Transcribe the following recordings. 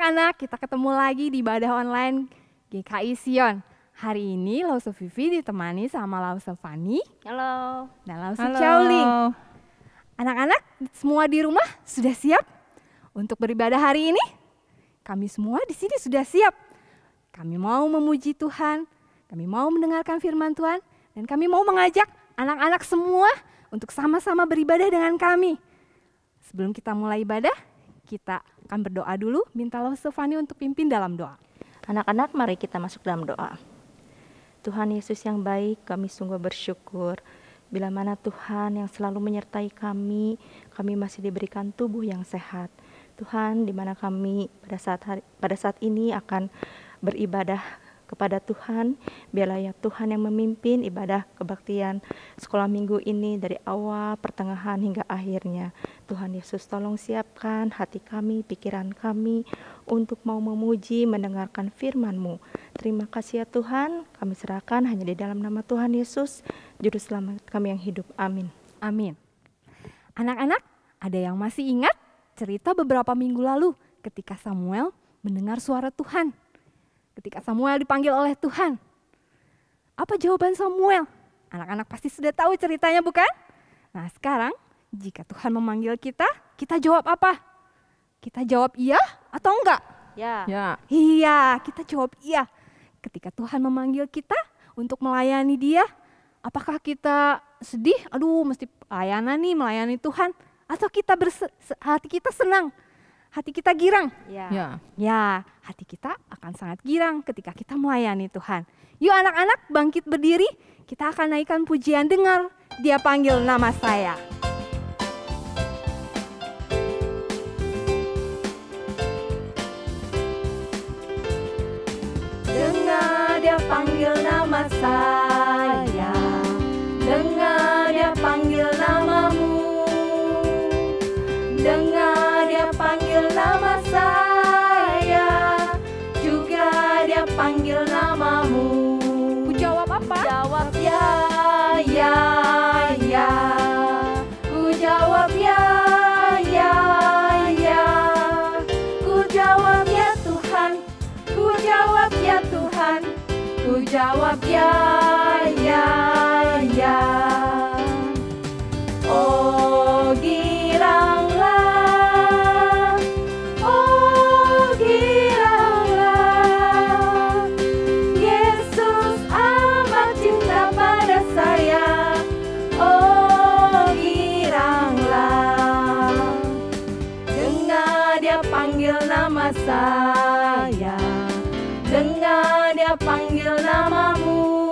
anak-anak, kita ketemu lagi di ibadah online GKI Sion. Hari ini Lausu Vivi ditemani sama Lausu Fani. Halo. Dan Lausu Chowling. Anak-anak semua di rumah sudah siap untuk beribadah hari ini? Kami semua di sini sudah siap. Kami mau memuji Tuhan, kami mau mendengarkan firman Tuhan, dan kami mau mengajak anak-anak semua untuk sama-sama beribadah dengan kami. Sebelum kita mulai ibadah, kita akan berdoa dulu, minta Lausu Fani untuk pimpin dalam doa. Anak-anak, mari kita masuk dalam doa. Tuhan Yesus yang baik, kami sungguh bersyukur bila mana Tuhan yang selalu menyertai kami masih diberikan tubuh yang sehat. Tuhan, di mana kami pada saat ini akan beribadah kepada Tuhan, biarlah ya Tuhan yang memimpin ibadah kebaktian sekolah minggu ini dari awal, pertengahan hingga akhirnya. Tuhan Yesus, tolong siapkan hati kami, pikiran kami untuk mau memuji, mendengarkan firman-Mu. Terima kasih ya Tuhan, kami serahkan hanya di dalam nama Tuhan Yesus, Juru Selamat kami yang hidup. Amin. Amin. Anak-anak, ada yang masih ingat cerita beberapa minggu lalu ketika Samuel mendengar suara Tuhan? Ketika Samuel dipanggil oleh Tuhan, apa jawaban Samuel? Anak-anak pasti sudah tahu ceritanya, bukan? Nah, sekarang jika Tuhan memanggil kita, kita jawab apa? Kita jawab iya atau enggak? Ya. Iya, kita jawab iya. Ketika Tuhan memanggil kita untuk melayani Dia, apakah kita sedih? Aduh, mesti pelayanan nih, melayani Tuhan. Atau kita hati kita senang? Hati kita girang? Ya, hati kita akan sangat girang ketika kita melayani Tuhan. Yuk anak-anak, bangkit berdiri, kita akan naikkan pujian dengar Dia panggil nama saya. Dengar Dia panggil nama saya, dengar Dia panggil namamu, dengar Dia panggil nama saya, juga Dia panggil namamu. Ku jawab apa? Jawab ya, ya, ya. Ku jawab ya, ya, ya. Ku jawab ya Tuhan, ku jawab ya Tuhan, ku jawab ya, ya, ya. Oh giranglah, oh giranglah, Yesus amat cinta pada saya. Oh giranglah, dengar Dia panggil nama saya, dengar Dia panggil namamu,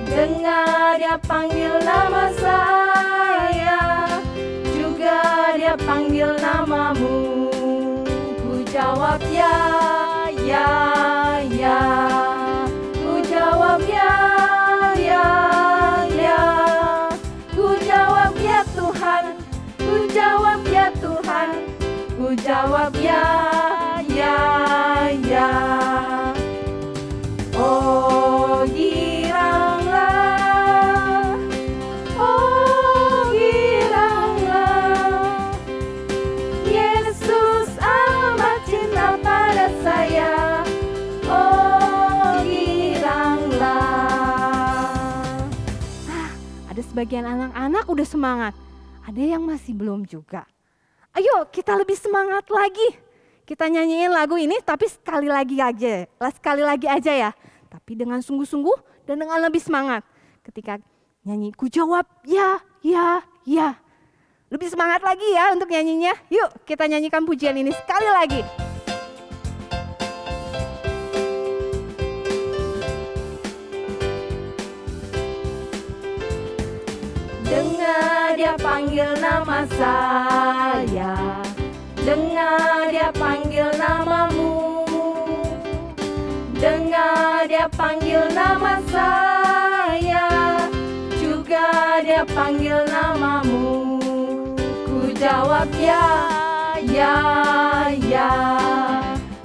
dengar Dia panggil nama saya, juga Dia panggil namamu. Ku jawab ya, ya, ya. Ku jawab ya, ya, ya. Ku jawab ya Tuhan, ku jawab ya Tuhan, ku jawab ya, ya, ya. Oh giranglah, oh giranglah, Yesus amat cinta pada saya. Oh giranglah. Ada sebagian anak-anak udah semangat, ada yang masih belum juga. Ayo kita lebih semangat lagi. Kita nyanyiin lagu ini tapi sekali lagi aja ya. Tapi dengan sungguh-sungguh dan dengan lebih semangat. Ketika nyanyi, ku jawab ya, ya, ya. Lebih semangat lagi ya untuk nyanyinya. Yuk kita nyanyikan pujian ini sekali lagi. Dengar Dia panggil nama saya, dengar Dia panggil namamu, dengar Dia panggil nama saya, juga Dia panggil namamu. Ku jawab ya, ya, ya.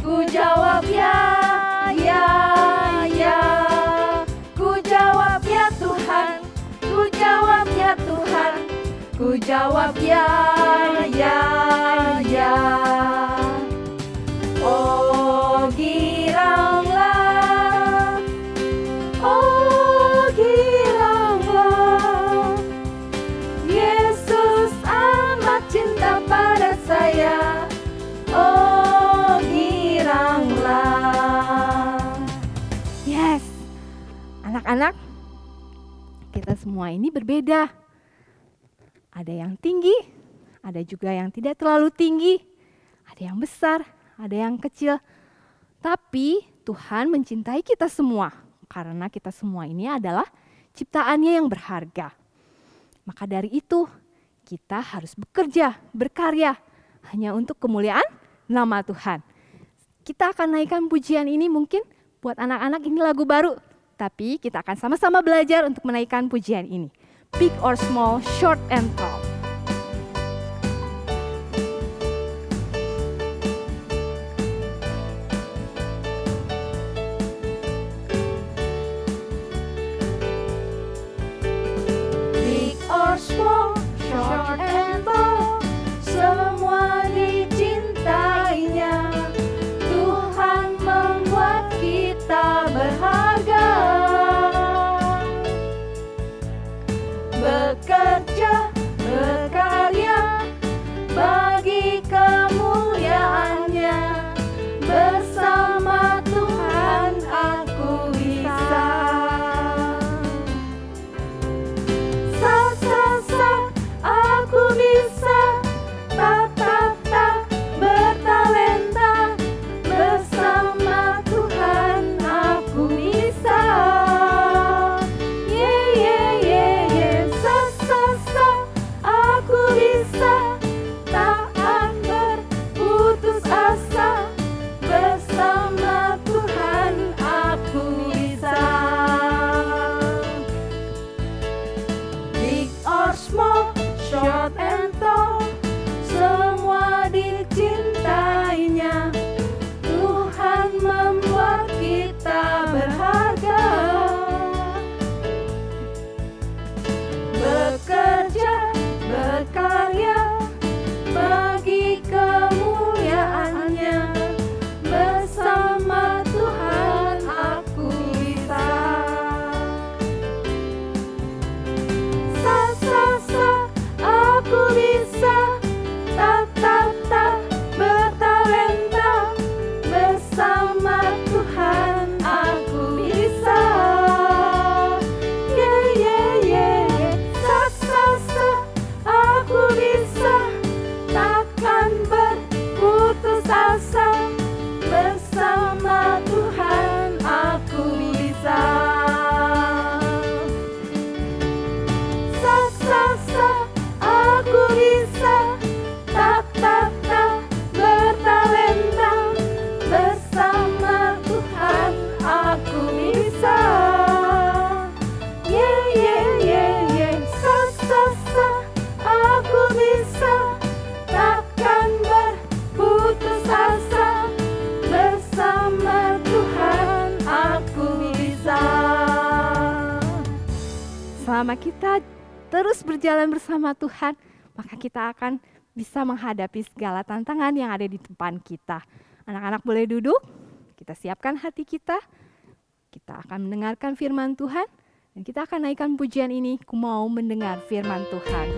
Ku jawab ya, ya, ya. Ku jawab ya Tuhan, ku jawab ya Tuhan, ku jawab ya, ya, ya. semua ini berbeda. Ada yang tinggi, ada juga yang tidak terlalu tinggi, ada yang besar, ada yang kecil. Tapi Tuhan mencintai kita semua karena kita semua ini adalah ciptaannya yang berharga. Maka dari itu kita harus bekerja, berkarya hanya untuk kemuliaan nama Tuhan. Kita akan naikkan pujian ini, mungkin buat anak-anak ini lagu baru, tapi kita akan sama-sama belajar untuk menaikkan pujian ini. Big or small, short and tall. Big or small, short and tall, semua dicintainya. Tuhan membuat kita berharga. Bekerja, berkarya bagi kemuliaannya. Bersama Tuhan aku bisa. Aku bisa. Bertalenta. Bersama Tuhan aku bisa. Aku bisa. Takkan berputus asa. Bersama Tuhan aku bisa. Big or small, short and tall, semua dicintainya. Tuhan membuat kita berharga. Bekerja, berkarya bagi kemuliaannya. Bersama Tuhan aku bisa. Aku bisa. Bertalenta. Bersama Tuhan aku bisa. Aku bisa. Takkan berputus asa. Bersama Tuhan aku bisa. Aku bisa. Bertalenta. Bersama Tuhan aku bisa. Aku bisa. Takkan berputus asa. Bersama Tuhan aku bisa. Selama kita terus berjalan bersama Tuhan, maka kita akan bisa menghadapi segala tantangan yang ada di depan kita. Anak-anak boleh duduk, kita siapkan hati kita akan mendengarkan firman Tuhan, dan kita akan naikkan pujian ini, Ku Mau Mendengar Firman Tuhan.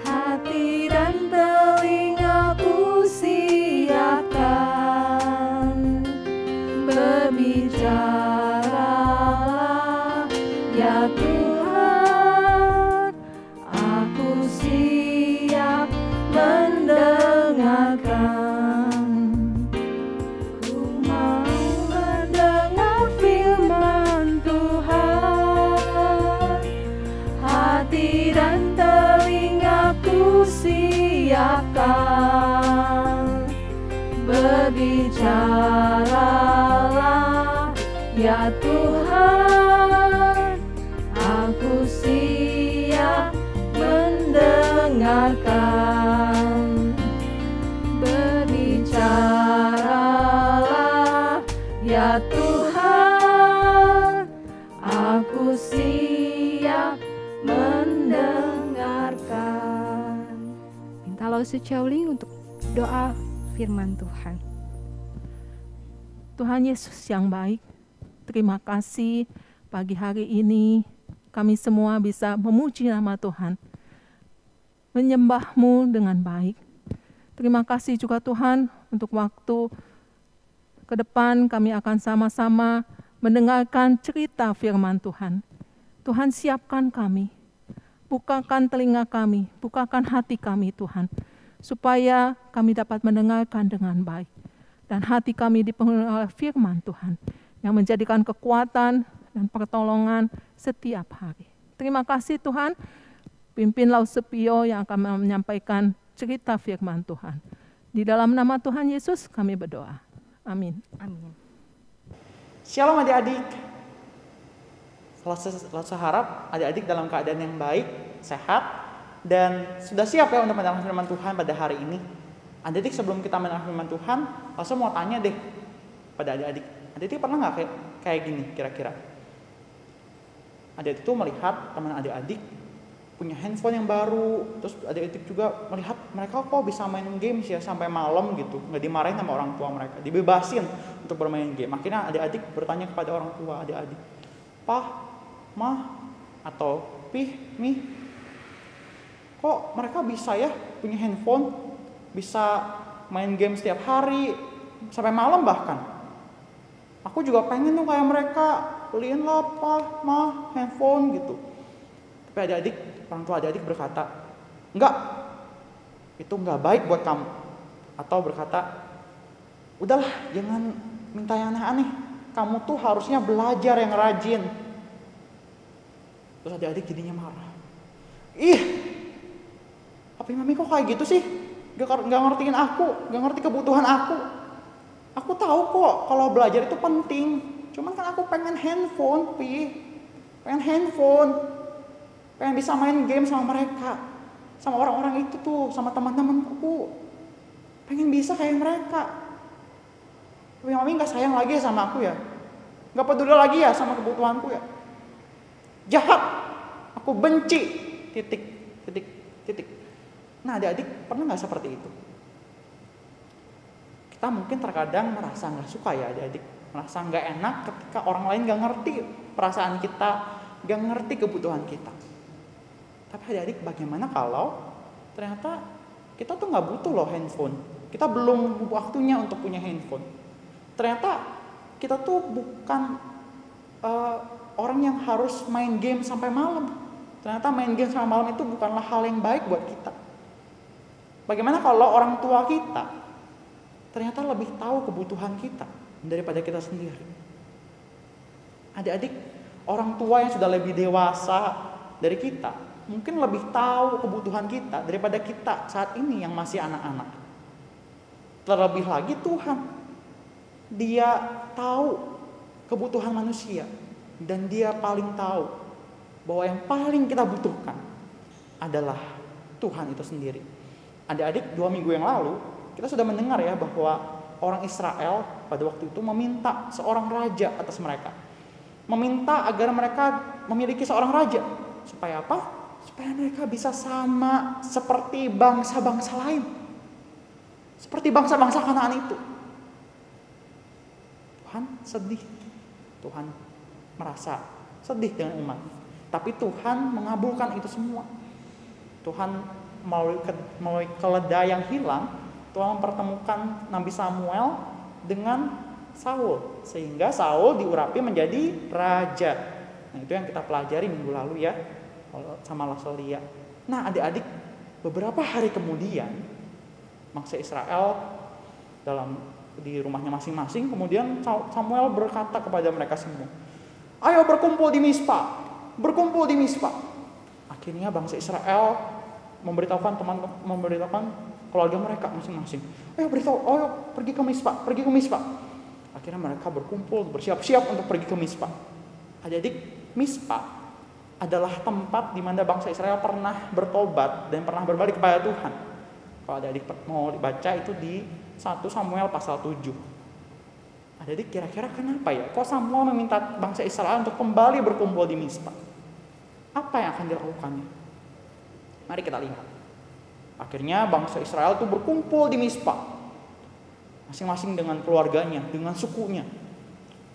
Hati dan telingaku siapkan, berbicaralah ya Tuhan, aku siap mendengarkan. Ku mau mendengar firman Tuhan, hati dan telingaku siapkan, berbicaralah ya Tuhan, aku siap mendengarkan. Berbicaralah ya Tuhan, aku siap mendengarkan. Mintalah Sucauli untuk doa firman Tuhan. Tuhan Yesus yang baik, terima kasih pagi hari ini kami semua bisa memuji nama Tuhan, menyembah-Mu dengan baik. Terima kasih juga Tuhan untuk waktu ke depan kami akan sama-sama mendengarkan cerita firman Tuhan. Tuhan, siapkan kami, bukakan telinga kami, bukakan hati kami Tuhan, supaya kami dapat mendengarkan dengan baik. Dan hati kami dipenuhi oleh firman Tuhan, yang menjadikan kekuatan dan pertolongan setiap hari. Terima kasih Tuhan, pimpin Lausepio yang akan menyampaikan cerita firman Tuhan. Di dalam nama Tuhan Yesus kami berdoa. Amin. Amin. Shalom adik-adik. Saya harap adik-adik dalam keadaan yang baik, sehat, dan sudah siap ya untuk mendengar firman Tuhan pada hari ini. Adik-adik, sebelum kita mendengar firman Tuhan, saya mau tanya deh pada adik-adik. Adik-adik pernah nggak kayak gini kira-kira? Adik-adik itu melihat teman adik-adik punya handphone yang baru, terus adik-adik juga melihat mereka kok bisa main games ya sampai malam gitu, nggak dimarahin sama orang tua mereka, dibebasin untuk bermain game. Akhirnya adik-adik bertanya kepada orang tua adik-adik, "Pah, Mah, atau Pih, Mi, kok mereka bisa ya punya handphone, bisa main game setiap hari sampai malam bahkan? Aku juga pengen tuh kayak mereka, beliin lah Pah, Mah, handphone gitu." Tapi adik-adik, orang tua adik-adik berkata, "Enggak, itu enggak baik buat kamu." Atau berkata, "Udahlah, jangan minta yang aneh-aneh. Kamu tuh harusnya belajar yang rajin." Terus adik-adik jadinya marah. "Ih, Papi Mami kok kayak gitu sih? Gak ngertiin aku, gak ngerti kebutuhan aku. Aku tahu kok kalau belajar itu penting. Cuman kan aku pengen handphone, Pi. Pengen handphone. Pengen bisa main game sama mereka, sama orang-orang itu tuh, sama teman-temanku. Pengen bisa kayak mereka. Tapi Mami gak sayang lagi ya sama aku ya? Gak peduli lagi ya sama kebutuhanku ya? Jahat, aku benci, titik. Nah adik-adik pernah gak seperti itu? Kita mungkin terkadang merasa gak suka ya adik-adik, merasa gak enak ketika orang lain gak ngerti perasaan kita, gak ngerti kebutuhan kita. Tapi adik-adik, bagaimana kalau ternyata kita tuh gak butuh loh handphone. Kita belum waktunya untuk punya handphone. Ternyata kita tuh bukan orang yang harus main game sampai malam. Ternyata main game sampai malam itu bukanlah hal yang baik buat kita. Bagaimana kalau orang tua kita ternyata lebih tahu kebutuhan kita daripada kita sendiri? Adik-adik, orang tua yang sudah lebih dewasa dari kita mungkin lebih tahu kebutuhan kita daripada kita saat ini yang masih anak-anak. Terlebih lagi Tuhan, Dia tahu kebutuhan manusia, dan Dia paling tahu bahwa yang paling kita butuhkan adalah Tuhan itu sendiri. Adik-adik, 2 minggu yang lalu kita sudah mendengar ya bahwa orang Israel pada waktu itu meminta seorang raja atas mereka. Meminta agar mereka memiliki seorang raja. Supaya apa? Supaya mereka bisa sama seperti bangsa-bangsa lain. Seperti bangsa-bangsa Kanaan itu. Tuhan sedih. Tuhan merasa sedih dengan umat. Tapi Tuhan mengabulkan itu semua. Tuhan melalui keledai yang hilang, Tuhan mempertemukan Nabi Samuel dengan Saul. Sehingga Saul diurapi menjadi raja. Nah itu yang kita pelajari minggu lalu ya, sama Lasolia. Nah adik-adik, beberapa hari kemudian, bangsa Israel di rumahnya masing-masing, kemudian Samuel berkata kepada mereka semua, "Ayo berkumpul di Mispa, berkumpul di Mispa." Akhirnya bangsa Israel memberitahukan keluarga mereka masing-masing, "Ayo pergi ke Mispa, pergi ke Mispa." Akhirnya mereka berkumpul, bersiap-siap untuk pergi ke Mispa. Adik-adik, Mispa adalah tempat di mana bangsa Israel pernah bertobat dan pernah berbalik kepada Tuhan. Kalau adik-adik mau dibaca itu di 1 Samuel pasal 7. Adik-adik, kira-kira kenapa ya? Kok Samuel meminta bangsa Israel untuk kembali berkumpul di Mispa? Apa yang akan dilakukannya? Mari kita lihat. Akhirnya bangsa Israel itu berkumpul di Mispa. Masing-masing dengan keluarganya, dengan sukunya.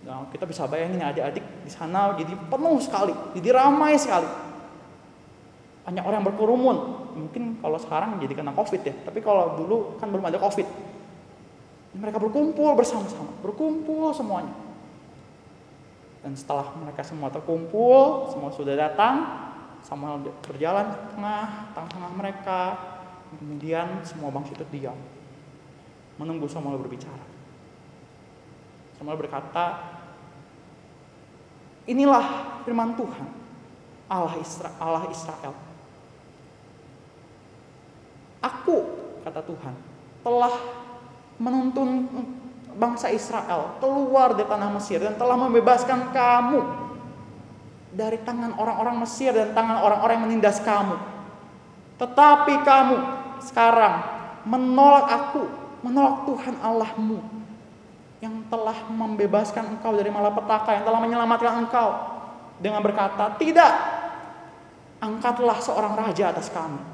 Nah, kita bisa bayangin adik-adik di sana jadi penuh sekali, jadi ramai sekali. Banyak orang berkerumun. Mungkin kalau sekarang jadi kena COVID ya, tapi kalau dulu kan belum ada COVID. Mereka berkumpul bersama-sama, berkumpul semuanya. Dan setelah mereka semua terkumpul, semua sudah datang, Samuel berjalan di tengah-tengah mereka. Kemudian semua bangsa itu diam, menunggu Samuel berbicara. Samuel berkata, inilah firman Tuhan, Allah Israel. Aku, kata Tuhan, telah menuntun bangsa Israel keluar dari tanah Mesir dan telah membebaskan kamu dari tangan orang-orang Mesir dan tangan orang-orang yang menindas kamu. Tetapi kamu sekarang menolak aku, menolak Tuhan Allahmu yang telah membebaskan engkau dari malapetaka, yang telah menyelamatkan engkau, dengan berkata, tidak, angkatlah seorang raja atas kami.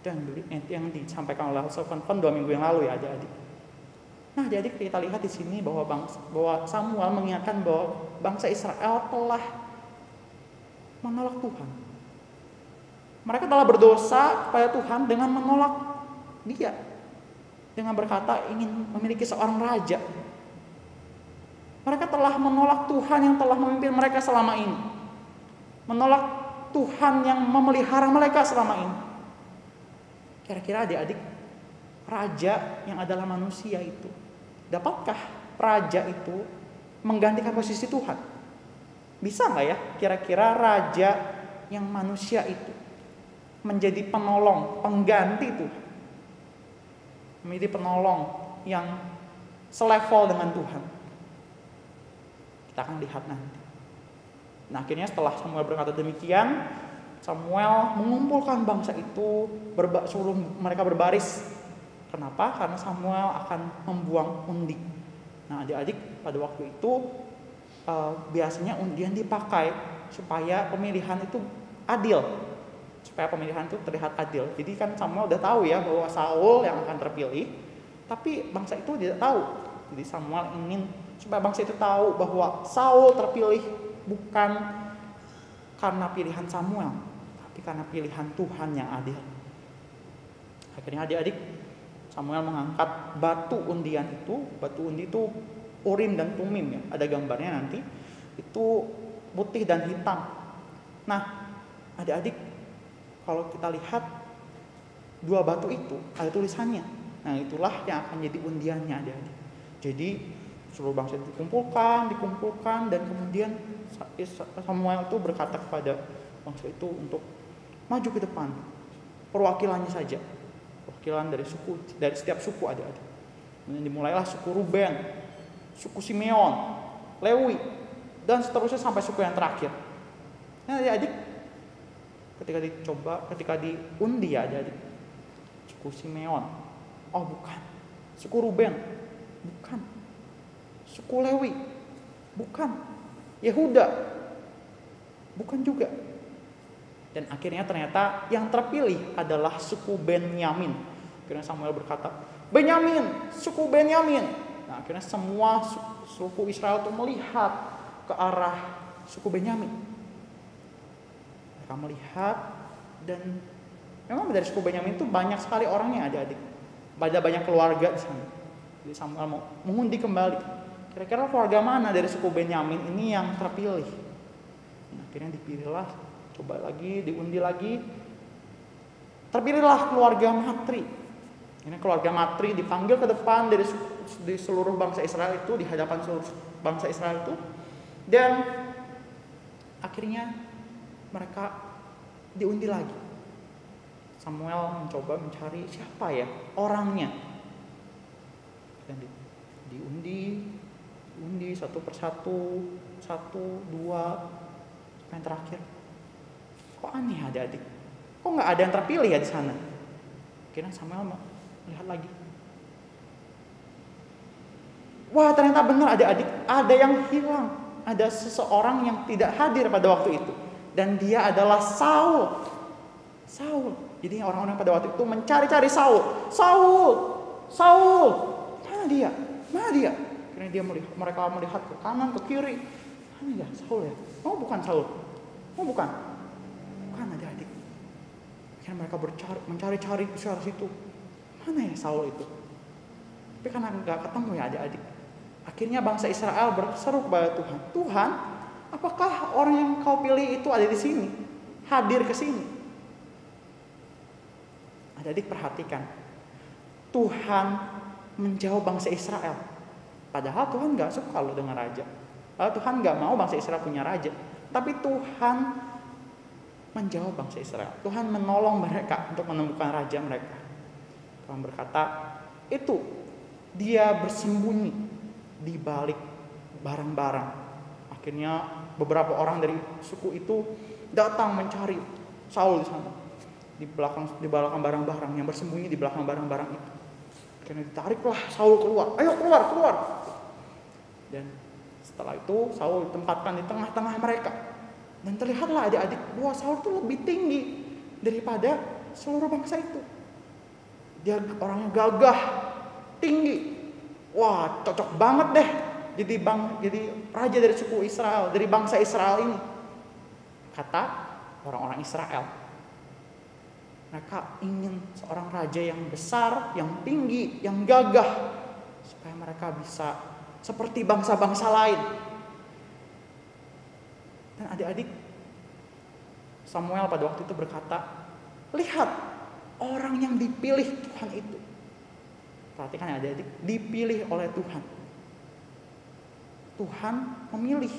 Dan yang disampaikan oleh Sofan 2 minggu yang lalu ya adik-adik. Nah, jadi kita lihat di sini bahwa Samuel mengingatkan bahwa bangsa Israel telah menolak Tuhan. Mereka telah berdosa kepada Tuhan dengan menolak Dia, dengan berkata ingin memiliki seorang raja. Mereka telah menolak Tuhan yang telah memimpin mereka selama ini, menolak Tuhan yang memelihara mereka selama ini. Kira-kira adik-adik, raja yang adalah manusia itu, dapatkah raja itu menggantikan posisi Tuhan? Bisa nggak ya kira-kira raja yang manusia itu menjadi penolong, pengganti Tuhan, menjadi penolong yang selevel dengan Tuhan? Kita akan lihat nanti. Nah, akhirnya setelah Samuel berkata demikian, Samuel mengumpulkan bangsa itu, suruh mereka berbaris. Kenapa? Karena Samuel akan membuang undi. Nah, adik-adik, pada waktu itu biasanya undian dipakai supaya pemilihan itu adil, supaya pemilihan itu terlihat adil. Jadi kan Samuel udah tahu ya bahwa Saul yang akan terpilih, tapi bangsa itu tidak tahu. Jadi Samuel ingin supaya bangsa itu tahu bahwa Saul terpilih bukan karena pilihan Samuel, tapi karena pilihan Tuhan yang adil. Akhirnya adik-adik, Samuel mengangkat batu undian itu. Batu undi itu Urim dan Tumim ya, ada gambarnya nanti. Itu putih dan hitam. Nah, adik-adik, kalau kita lihat dua batu itu ada tulisannya. Nah, itulah yang akan jadi undiannya adik-adik. Jadi seluruh bangsa itu dikumpulkan, dan kemudian Samuel itu berkata kepada bangsa itu untuk maju ke depan, perwakilannya saja, perwakilan dari setiap suku adik-adik. Kemudian dimulailah suku Ruben, suku Simeon, Lewi, dan seterusnya sampai suku yang terakhir. Nah, adik-adik, ketika diundi ya adik-adik, suku Simeon, oh bukan, suku Ruben, bukan, suku Lewi, bukan, Yehuda, bukan juga. Dan akhirnya ternyata yang terpilih adalah suku Benyamin. Akhirnya Samuel berkata, Benyamin, suku Benyamin. Nah, akhirnya semua suku Israel itu melihat ke arah suku Benyamin. Mereka melihat, dan memang dari suku Benyamin itu banyak sekali orangnya adik-adik. Ada banyak keluarga di sana. Jadi Samuel mau mengundi kembali. Kira-kira keluarga mana dari suku Benyamin ini yang terpilih? Nah, akhirnya dipilihlah, coba lagi, diundi lagi. Terpilihlah keluarga Matri. Ini keluarga Matri dipanggil ke depan di seluruh bangsa Israel itu, di hadapan seluruh bangsa Israel itu. Dan akhirnya mereka diundi lagi. Samuel mencoba mencari siapa ya orangnya. Dan diundi satu persatu, 1, 2, yang terakhir. Kok aneh adik-adik? Kok nggak ada yang terpilih ya di sana? Akhirnya Samuel melihat lagi. Wah, ternyata benar adik-adik, ada yang hilang. Ada seseorang yang tidak hadir pada waktu itu, dan dia adalah Saul. Jadi orang-orang pada waktu itu mencari-cari Saul. Mana dia? Akhirnya mereka melihat ke kanan, ke kiri. Mana ya Saul ya? Oh bukan Saul. Oh bukan. Bukan adik-adik. Akhirnya mereka mencari-cari di sana situ. Mana ya Saul itu? Tapi karena nggak ketemu ya adik-adik. Akhirnya bangsa Israel berseru kepada Tuhan. Tuhan, apakah orang yang kau pilih itu ada di sini? Hadir ke sini. Adik-adik perhatikan. Tuhan menjauh bangsa Israel. Padahal Tuhan gak suka loh dengan raja. Padahal Tuhan gak mau bangsa Israel punya raja. Tapi Tuhan menjauh bangsa Israel. Tuhan menolong mereka untuk menemukan raja mereka. Tuhan berkata, itu dia bersembunyi di balik barang-barang. Akhirnya beberapa orang dari suku itu datang mencari Saul di sana. Di belakang barang-barang, yang bersembunyi di belakang barang-barang itu. Akhirnya ditariklah Saul keluar. Ayo keluar. Dan setelah itu Saul ditempatkan di tengah-tengah mereka. Dan terlihatlah adik-adik bahwa Saul itu lebih tinggi daripada seluruh bangsa itu. Dia orangnya gagah, tinggi. Wah, cocok banget deh jadi raja dari suku Israel, dari bangsa Israel ini. Kata orang-orang Israel. Mereka ingin seorang raja yang besar, yang tinggi, yang gagah, supaya mereka bisa seperti bangsa-bangsa lain. Dan adik-adik, Samuel pada waktu itu berkata, lihat orang yang dipilih Tuhan itu. Perhatikan ya adik-adik, dipilih oleh Tuhan. Tuhan memilih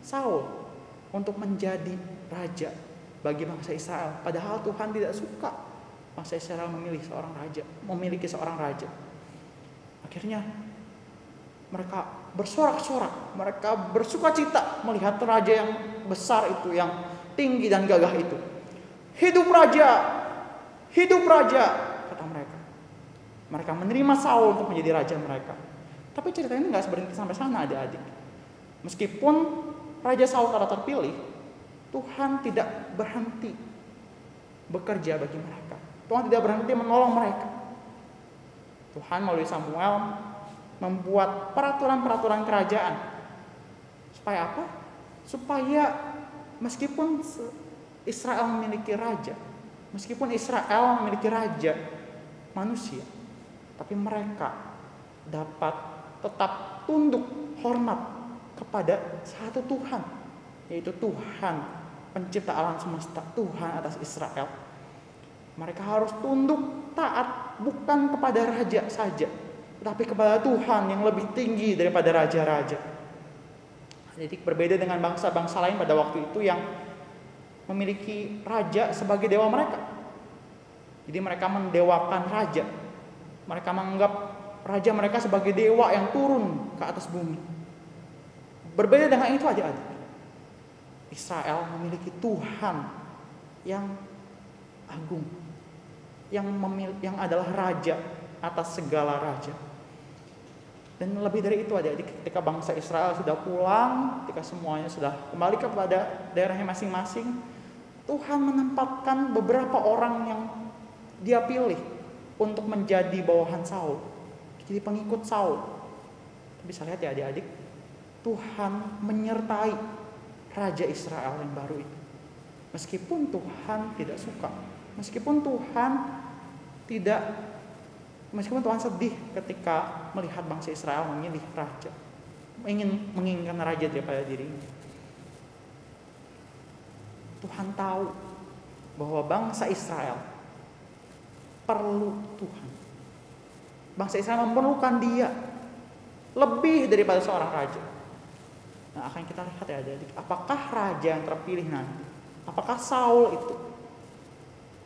Saul untuk menjadi raja bagi bangsa Israel. Padahal Tuhan tidak suka bangsa Israel memiliki seorang raja. Akhirnya mereka bersorak-sorak, mereka bersukacita melihat raja yang besar itu, yang tinggi dan gagah itu. Hidup raja, kata mereka. Mereka menerima Saul untuk menjadi raja mereka. Tapi cerita ini gak berhenti sampai sana adik-adik. Meskipun Raja Saul telah terpilih, Tuhan tidak berhenti bekerja bagi mereka. Tuhan tidak berhenti menolong mereka. Tuhan melalui Samuel membuat peraturan-peraturan kerajaan. Supaya apa? Supaya meskipun Israel memiliki raja, manusia, tapi mereka dapat tetap tunduk hormat kepada satu Tuhan, yaitu Tuhan pencipta alam semesta, Tuhan atas Israel. Mereka harus tunduk taat bukan kepada raja saja, tetapi kepada Tuhan yang lebih tinggi daripada raja-raja. Jadi berbeda dengan bangsa-bangsa lain pada waktu itu yang memiliki raja sebagai dewa mereka. Jadi mereka mendewakan raja. Mereka menganggap raja mereka sebagai dewa yang turun ke atas bumi. Berbeda dengan itu adik-adik. Israel memiliki Tuhan yang agung, yang adalah raja atas segala raja. Dan lebih dari itu adik-adik, ketika bangsa Israel sudah pulang, ketika semuanya sudah kembali kepada daerahnya masing-masing, Tuhan menempatkan beberapa orang yang Dia pilih untuk menjadi bawahan Saul, jadi pengikut Saul. Bisa lihat ya adik-adik, Tuhan menyertai Raja Israel yang baru itu. Meskipun Tuhan tidak suka, meskipun Tuhan sedih ketika melihat bangsa Israel memilih raja, menginginkan raja daripada dirinya. Tuhan tahu bahwa bangsa Israel perlu Tuhan. Bangsa Israel memerlukan Dia lebih daripada seorang raja. Nah, akan kita lihat ya adik-adik, apakah raja yang terpilih nanti, apakah Saul itu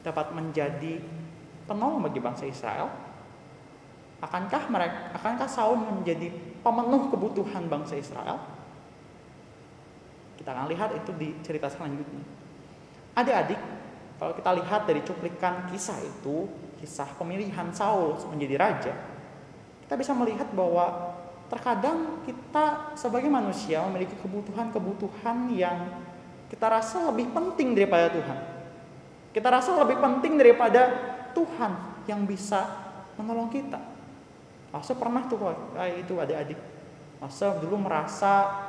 dapat menjadi penolong bagi bangsa Israel? Akankah Saul menjadi pemenuh kebutuhan bangsa Israel? Kita akan lihat itu di cerita selanjutnya. Adik-adik, kalau kita lihat dari cuplikan kisah itu, kisah pemilihan Saul menjadi raja, kita bisa melihat bahwa terkadang kita sebagai manusia memiliki kebutuhan-kebutuhan yang kita rasa lebih penting daripada Tuhan. Kita rasa lebih penting daripada Tuhan yang bisa menolong kita. Pernah tuh kayak itu adik-adik. Lase dulu merasa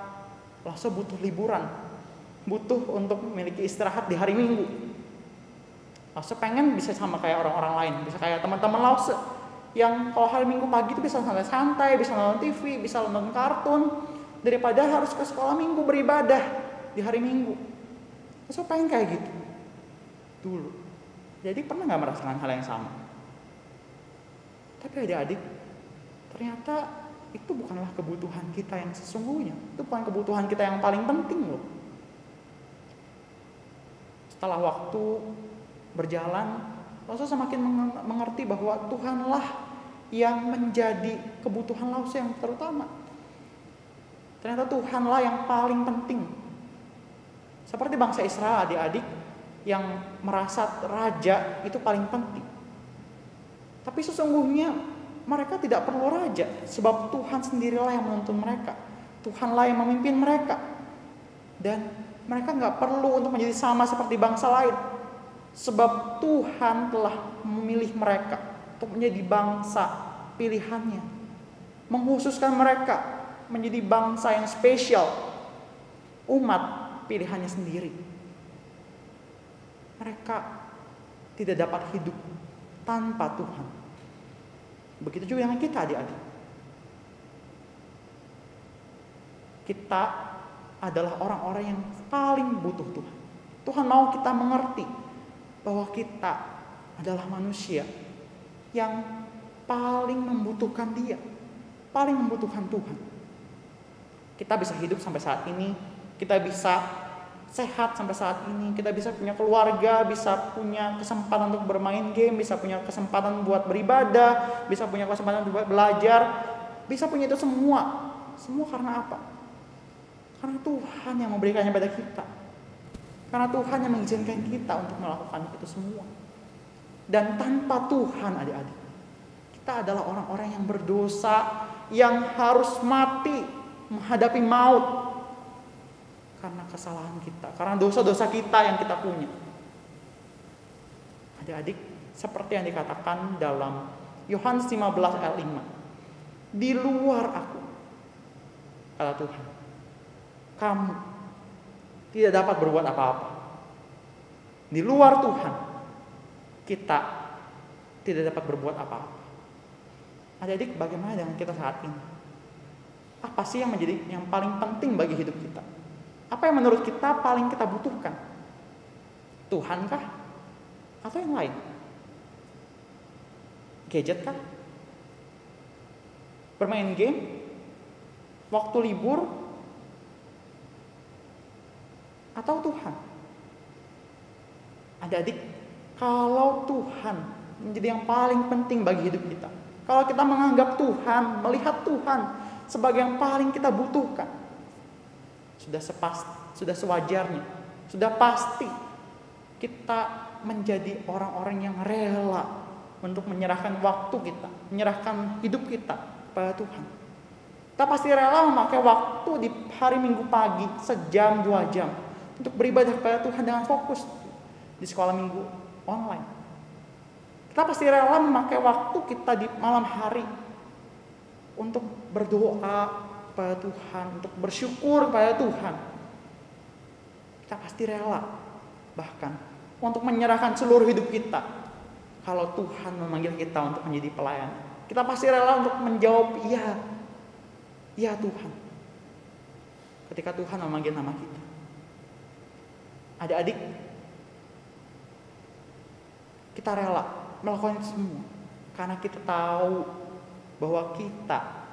Lase butuh liburan, butuh untuk memiliki istirahat di hari Minggu. Lase pengen bisa sama kayak orang-orang lain, bisa kayak teman-teman Lase yang kalau hari Minggu pagi itu bisa santai-santai, bisa nonton TV, bisa nonton kartun, daripada harus ke sekolah Minggu beribadah di hari Minggu. Lase pengen kayak gitu dulu. Jadi pernah nggak merasakan hal yang sama? Tapi adik-adik, ternyata itu bukanlah kebutuhan kita yang sesungguhnya. Itu bukan kebutuhan kita yang paling penting loh. Setelah waktu berjalan, Lase semakin mengerti bahwa Tuhanlah yang menjadi kebutuhan Lase yang terutama. Ternyata Tuhanlah yang paling penting. Seperti bangsa Israel, adik-adik, yang merasa raja itu paling penting. Tapi sesungguhnya mereka tidak perlu raja, sebab Tuhan sendirilah yang menuntun mereka. Tuhanlah yang memimpin mereka. Dan mereka gak perlu untuk menjadi sama seperti bangsa lain, sebab Tuhan telah memilih mereka untuk menjadi bangsa pilihannya, mengkhususkan mereka menjadi bangsa yang spesial, umat pilihannya sendiri. Mereka tidak dapat hidup tanpa Tuhan. Begitu juga dengan kita, adik-adik. Kita adalah orang-orang yang paling butuh Tuhan. Tuhan mau kita mengerti bahwa kita adalah manusia yang paling membutuhkan Dia, paling membutuhkan Tuhan. Kita bisa hidup sampai saat ini, kita bisa sehat sampai saat ini, kita bisa punya keluarga, bisa punya kesempatan untuk bermain game, bisa punya kesempatan buat beribadah, bisa punya kesempatan buat belajar, bisa punya itu semua. Semua karena apa? Karena Tuhan yang memberikannya pada kita. Karena Tuhan yang mengizinkan kita untuk melakukan itu semua. Dan tanpa Tuhan, adik-adik, kita adalah orang-orang yang berdosa, yang harus mati, menghadapi maut karena kesalahan kita, karena dosa-dosa kita yang kita punya. Adik-adik, seperti yang dikatakan dalam Yohanes 15 ayat 5. Di luar aku, kata Tuhan, kamu tidak dapat berbuat apa-apa. Di luar Tuhan, kita tidak dapat berbuat apa-apa. Adik-adik, bagaimana dengan kita saat ini? Apa sih yang menjadi yang paling penting bagi hidup kita? Apa yang menurut kita paling kita butuhkan? Tuhan kah? Atau yang lain? Gadget kah? Bermain game? Waktu libur? Atau Tuhan? Adik-adik, kalau Tuhan menjadi yang paling penting bagi hidup kita, kalau kita menganggap Tuhan, melihat Tuhan sebagai yang paling kita butuhkan, sudah sewajarnya, sudah pasti kita menjadi orang-orang yang rela untuk menyerahkan waktu kita, menyerahkan hidup kita pada Tuhan. Kita pasti rela memakai waktu di hari Minggu pagi, sejam, 2 jam, untuk beribadah kepada Tuhan dengan fokus di sekolah Minggu online. Kita pasti rela memakai waktu kita di malam hari untuk berdoa pada Tuhan, untuk bersyukur pada Tuhan. Kita pasti rela bahkan untuk menyerahkan seluruh hidup kita kalau Tuhan memanggil kita untuk menjadi pelayan. Kita pasti rela untuk menjawab iya, ya Tuhan, ketika Tuhan memanggil nama kita. Adik-adik, kita rela melakukan itu semua karena kita tahu bahwa kita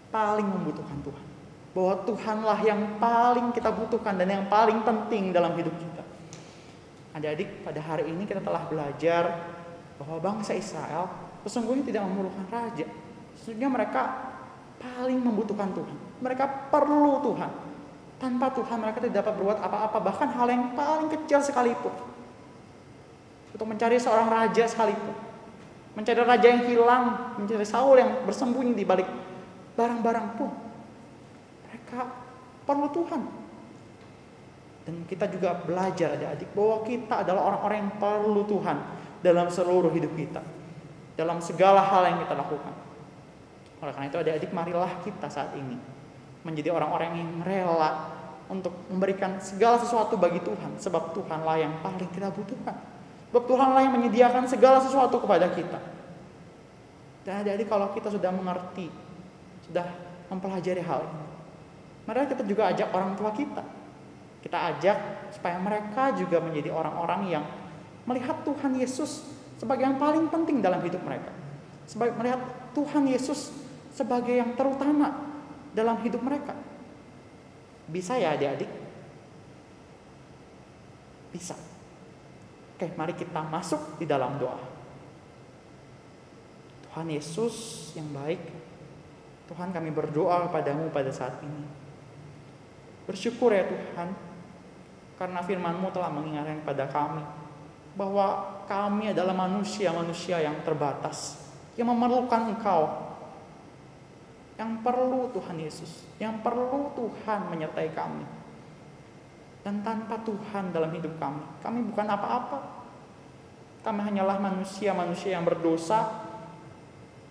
paling membutuhkan Tuhan, bahwa Tuhanlah yang paling kita butuhkan dan yang paling penting dalam hidup kita. Adik-adik, pada hari ini kita telah belajar bahwa bangsa Israel sesungguhnya tidak memerlukan raja. Sesungguhnya mereka paling membutuhkan Tuhan. Mereka perlu Tuhan. Tanpa Tuhan mereka tidak dapat berbuat apa-apa, bahkan hal yang paling kecil sekalipun. Untuk mencari seorang raja sekalipun, mencari raja yang hilang, mencari Saul yang bersembunyi di balik barang-barang pun, mereka perlu Tuhan. Dan kita juga belajar, adik-adik, bahwa kita adalah orang-orang yang perlu Tuhan dalam seluruh hidup kita, dalam segala hal yang kita lakukan. Oleh karena itu adik-adik, marilah kita saat ini menjadi orang-orang yang rela untuk memberikan segala sesuatu bagi Tuhan. Sebab Tuhanlah yang paling kita butuhkan. Sebab Tuhanlah yang menyediakan segala sesuatu kepada kita. Dan adik-adik, kalau kita sudah mengerti, sudah mempelajari hal ini, mari kita juga ajak orang tua kita. Kita ajak supaya mereka juga menjadi orang-orang yang melihat Tuhan Yesus sebagai yang paling penting dalam hidup mereka. Sebagai melihat Tuhan Yesus sebagai yang terutama dalam hidup mereka. Bisa ya adik-adik? Bisa. Oke, mari kita masuk di dalam doa. Tuhan Yesus yang baik, Tuhan, kami berdoa kepadamu pada saat ini. Bersyukur ya Tuhan, karena firman-Mu telah mengingatkan kepada kami bahwa kami adalah manusia-manusia yang terbatas, yang memerlukan Engkau, yang perlu Tuhan Yesus, yang perlu Tuhan menyertai kami. Dan tanpa Tuhan dalam hidup kami bukan apa-apa. Kami hanyalah manusia-manusia yang berdosa,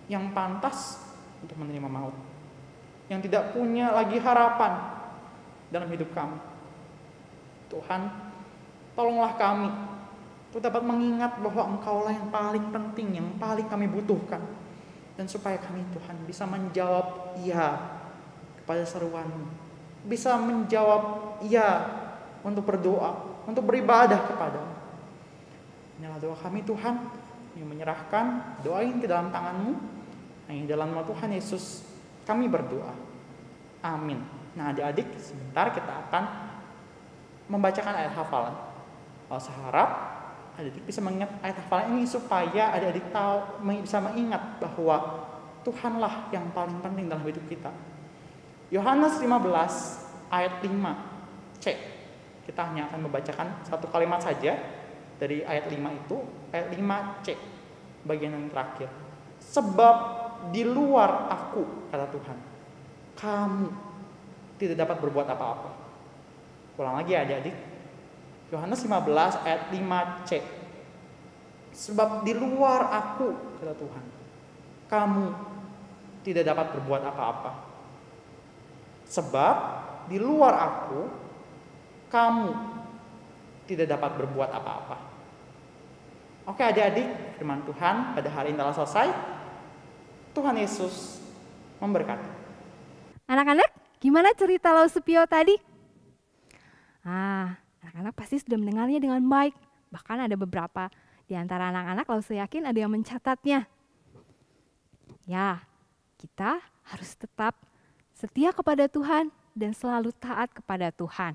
yang pantas untuk menerima maut, yang tidak punya lagi harapan dalam hidup kami. Tuhan, tolonglah kami untuk dapat mengingat bahwa Engkaulah yang paling penting, yang paling kami butuhkan. Dan supaya kami, Tuhan, bisa menjawab iya kepada seruan-Mu, bisa menjawab iya untuk berdoa, untuk beribadah kepada-Mu. Inilah doa kami Tuhan, yang menyerahkan doa ini ke dalam tangan-Mu. Hanya dalam nama Tuhan Yesus kami berdoa. Amin. Nah adik-adik, sebentar kita akan membacakan ayat hafalan. Saya harap adik-adik bisa mengingat ayat hafalan ini supaya adik-adik tahu, bisa mengingat bahwa Tuhanlah yang paling penting dalam hidup kita. Yohanes 15 ayat 5C. Kita hanya akan membacakan satu kalimat saja dari ayat 5 itu, ayat 5C, bagian yang terakhir. Sebab di luar aku, kata Tuhan, kamu tidak dapat berbuat apa-apa. Ulang lagi ya adik-adik. Yohanes 15 ayat 5C. Sebab di luar aku, kata Tuhan, kamu tidak dapat berbuat apa-apa. Sebab di luar aku, kamu tidak dapat berbuat apa-apa. Oke adik-adik, firman Tuhan pada hari ini telah selesai. Tuhan Yesus memberkati. Anak-anak, gimana cerita Lausupio tadi? Anak-anak pasti sudah mendengarnya dengan baik. Bahkan ada beberapa di antara anak-anak, Lausu yakin ada yang mencatatnya. Ya, kita harus tetap setia kepada Tuhan dan selalu taat kepada Tuhan.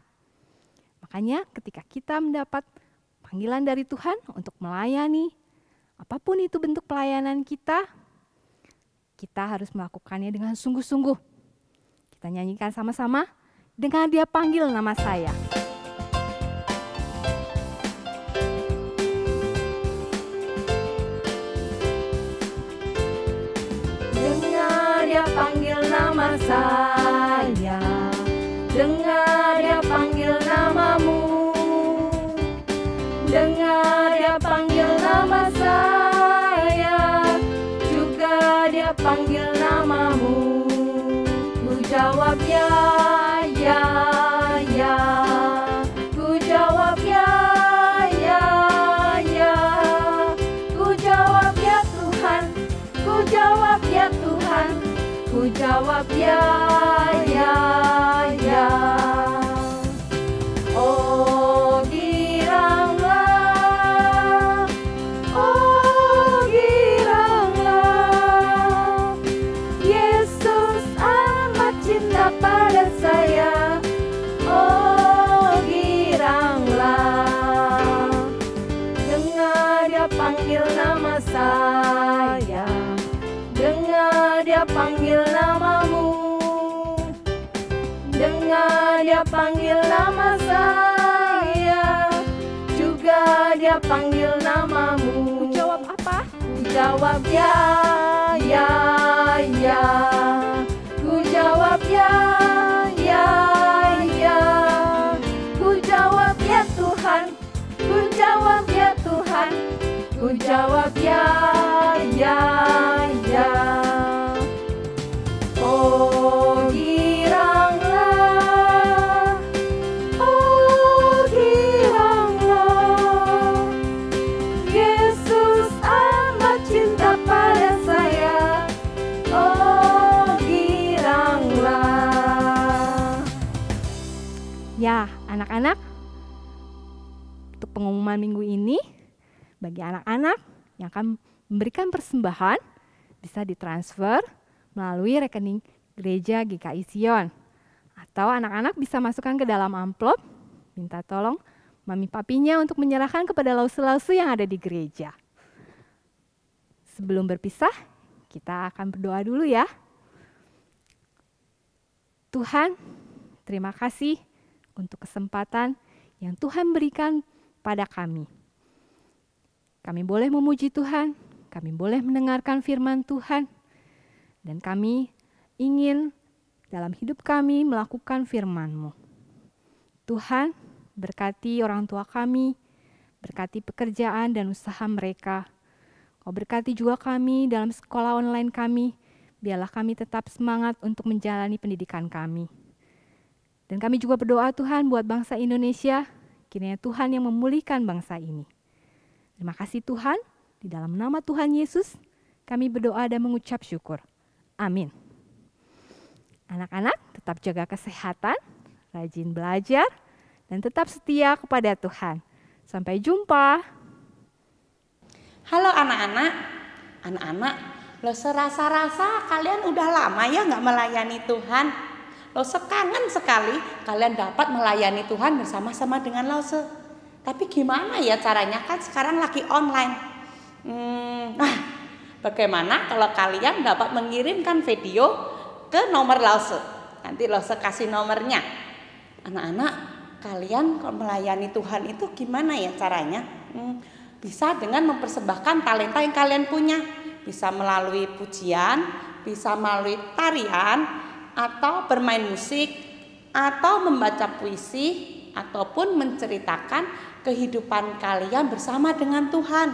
Makanya ketika kita mendapat panggilan dari Tuhan untuk melayani, apapun itu bentuk pelayanan kita harus melakukannya dengan sungguh-sungguh. Kita nyanyikan sama-sama, dengan Dia panggil nama saya. Dengar Dia panggil nama saya, dengar Dia panggil namamu, dengar Dia panggil nama saya, juga Dia panggil namamu. Ku jawab ya, ya, ya. Ku jawab ya, ya, ya. Ku jawab ya Tuhan, ku jawab ya Tuhan, ku jawab ya, ya, ya. Oh giranglah, oh giranglah, Yesus amat cinta pada saya. Oh giranglah, dengar Dia panggil nama saya, dengar Dia panggil namamu, dengar Dia panggil nama saya, juga Dia panggil namamu. Ku jawab apa? Ku jawab ya, ya, ya. Ku jawab ya, ya, ya. Ku jawab ya Tuhan, ku jawab ya Tuhan, ku jawab ya, ya, ya. Anak-anak, untuk pengumuman minggu ini, bagi anak-anak yang akan memberikan persembahan, bisa ditransfer melalui rekening gereja GKI Sion. Atau anak-anak bisa masukkan ke dalam amplop, minta tolong mami papinya untuk menyerahkan kepada lause-lause yang ada di gereja. Sebelum berpisah, kita akan berdoa dulu ya. Tuhan, terima kasih untuk kesempatan yang Tuhan berikan pada kami. Kami boleh memuji Tuhan, kami boleh mendengarkan firman Tuhan, dan kami ingin dalam hidup kami melakukan firman-Mu. Tuhan, berkati orang tua kami, berkati pekerjaan dan usaha mereka. Kau berkati juga kami dalam sekolah online kami, biarlah kami tetap semangat untuk menjalani pendidikan kami. Dan kami juga berdoa Tuhan buat bangsa Indonesia, kiranya Tuhan yang memulihkan bangsa ini. Terima kasih Tuhan, di dalam nama Tuhan Yesus, kami berdoa dan mengucap syukur. Amin. Anak-anak tetap jaga kesehatan, rajin belajar, dan tetap setia kepada Tuhan. Sampai jumpa. Halo anak-anak, lo serasa-rasa kalian udah lama ya nggak melayani Tuhan. Lo sekangen sekali kalian dapat melayani Tuhan bersama-sama dengan Lause. Tapi gimana ya caranya, kan sekarang lagi online. Nah, bagaimana kalau kalian dapat mengirimkan video ke nomor Lause? Nanti Lause kasih nomornya. Anak-anak, kalian kalau melayani Tuhan itu gimana ya caranya? Bisa dengan mempersembahkan talenta yang kalian punya. Bisa melalui pujian, bisa melalui tarian, atau bermain musik, atau membaca puisi, ataupun menceritakan kehidupan kalian bersama dengan Tuhan.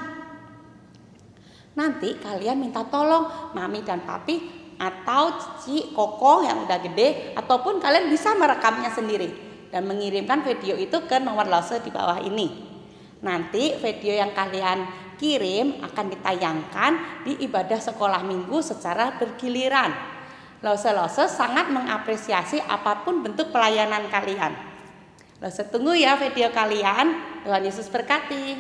Nanti kalian minta tolong mami dan papi atau cici, koko yang udah gede, ataupun kalian bisa merekamnya sendiri dan mengirimkan video itu ke nomor Lause di bawah ini. Nanti video yang kalian kirim akan ditayangkan di ibadah sekolah minggu secara bergiliran. Lause-lause sangat mengapresiasi apapun bentuk pelayanan kalian. Lause tunggu ya video kalian. Tuhan Yesus berkati.